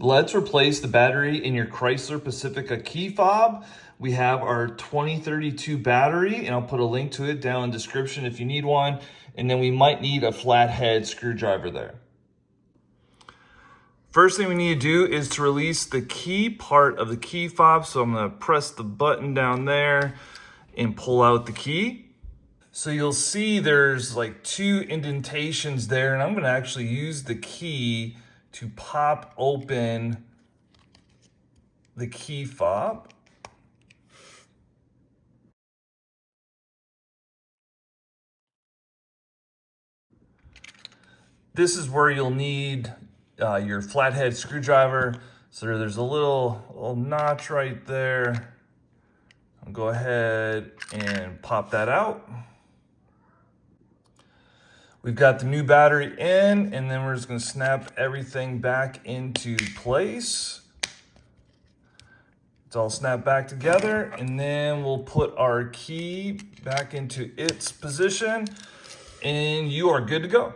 Let's replace the battery in your Chrysler Pacifica key fob. We have our 2032 battery, and I'll put a link to it down in the description if you need one. And then we might need a flathead screwdriver there. First thing we need to do is to release the key part of the key fob. So I'm gonna press the button down there and pull out the key. So you'll see there's like 2 indentations there, and I'm gonna actually use the key to pop open the key fob. This is where you'll need your flathead screwdriver. So there's a little notch right there. I'll go ahead and pop that out. We've got the new battery in, and then we're just gonna snap everything back into place. It's all snapped back together, and then we'll put our key back into its position, and you are good to go.